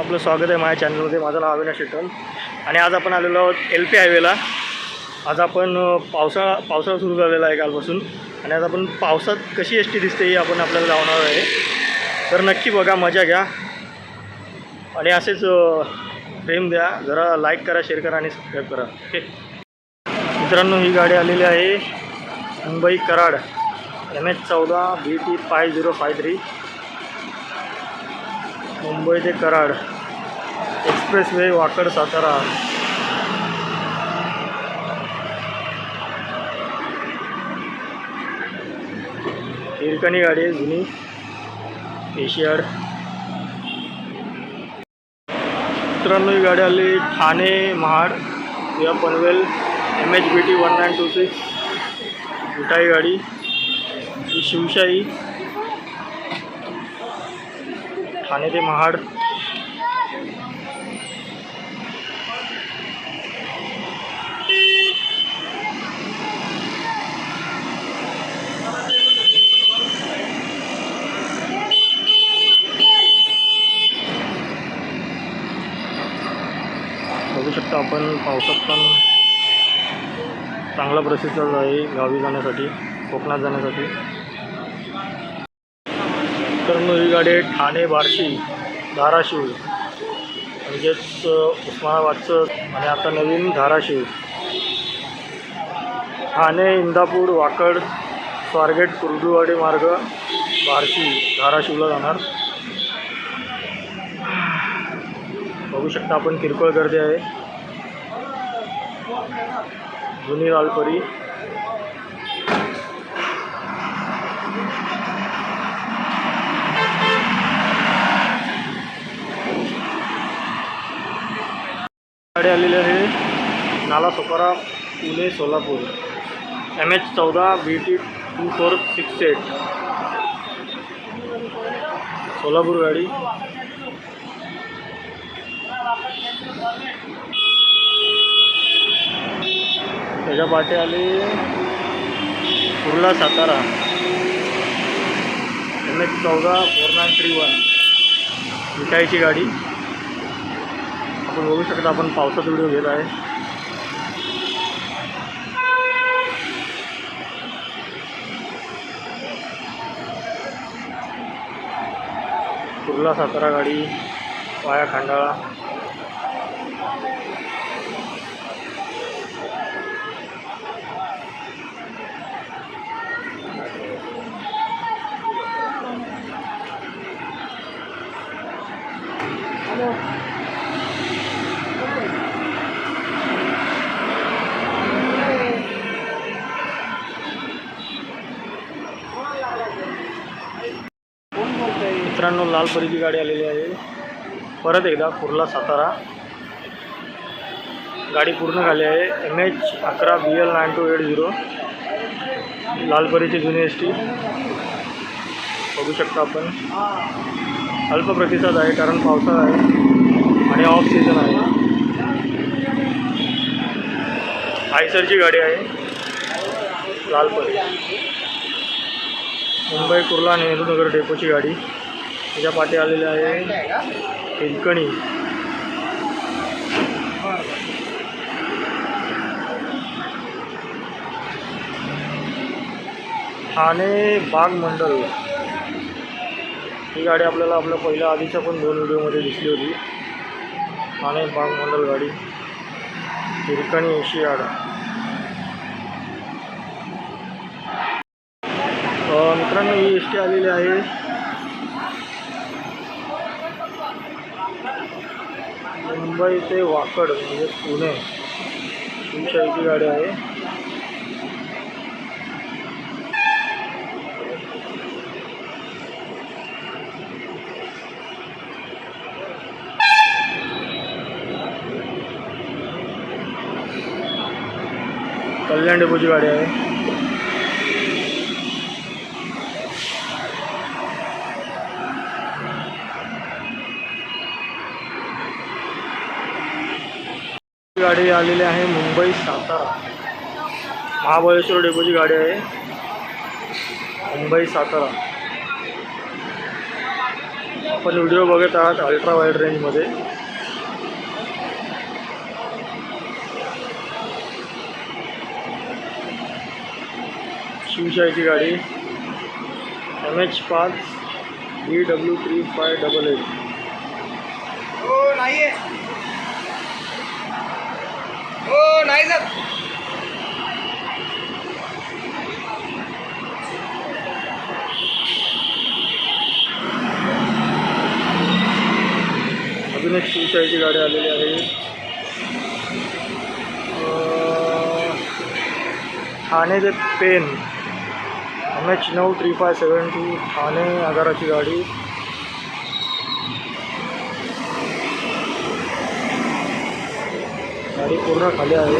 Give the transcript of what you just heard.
आपलं स्वागत आहे माझ्या चॅनलमध्ये। माझं नाव अविनाश शेट्टम आणि आज आपण आलेलो आहोत LP हायवेला। आज आपण पावसाळा सुरू झालेला आहे कालपासून आणि आज आपण पावसात कशी एसटी दिसते हे आपण आपल्याला लावणार आहे। तर नक्की बघा, मजा घ्या आणि असेच प्रेम द्या। जरा लाईक करा, शेअर करा आणि सबस्क्राईब करा। ओके मित्रांनो, ही गाडी आलेली आहे मुंबई कराड MS14 BT 5053 मुंबई ते कराड एक्सप्रेसवे वाकड सातारा। हिरकणी गाडी आहे जुनी एशियाड। मित्रांनो, ही गाडी आली ठाणे महाड या पनवेल MHBT 1926 मिठाई गाडी। ही शिवशाही ठाणे ते महाड। बघू शकता आपण, पावसात पण चांगला प्रसिद्ध आहे गावी जाण्यासाठी, कोकणात जाण्यासाठी। तर ही गाडी आहे ठाणे बार्शी धाराशिव, म्हणजेच उस्मानाबादचं आणि आता नवीन धाराशिव। ठाणे इंदापूर वाकड स्वारगेट कुर्डुवाडी मार्ग बार्शी धाराशिवला जाणार। बघू शकता आपण, किरकोळ गर्दी आहे। जुनी लालपरी गाडी आलेली आहे नालासोपारा पुणे सोलापूर MH14 BT 2468 सोलापूर गाडी। त्याच्या पाठी आली कुर्ला सातारा MH14 4931 मिठाईची गाडी। आपण बघू शकता, आपण पावसात व्हिडिओ घेत आहे। कुर्ला सातारा गाडी वाया खंडाळा। मित्रांनो, लालपरीची गाडी आलेली आहे परत एकदा कुर्ला सातारा। गाडी पूर्ण झाली आहे MH11 BL 9280 लालपरीची जुनी ST। बघू शकता आपण, अल्प प्रतिसाद आहे कारण पावसाळा आहे आणि ऑफ सीझन आहे। आयसरची गाडी आहे लालपरी, मुंबई कुर्ला नेहरूनगर डेपोची गाडी। त्याच्या पाठी आलेली आहे हिरकणी। ठाणे बाग मंडल ही गाडी आपल्याला आपल्या पहिल्या आधीच्या पण 2 व्हिडिओमध्ये दिसली होती। ठाणे बाग मंडल गाडी हिरकणी एशियाड। मित्रांनो, ही ST आलेली आहे मुंबई ते वाकड म्हणजे पुणे शिवशाहीची गाडी आहे। कल्याण डेपोची गाडी आहे। गाडी आलेली आहे मुंबई सातारा महाबळेश्वर डेपोची गाडी आहे मुंबई सातारा। आपण व्हिडिओ बघत आहात अल्ट्रा वाईड रेंजमध्ये. शिवशाहीची गाडी MH5 BW3588. हो नाही आहे, हो नाही जात. अजून एक शिवशाहीची गाडी आलेली आहे. ठाणे ते पेन MH9 3572 ठाणे आगाराची गाडी. गाडी पूर्ण खाली आहे.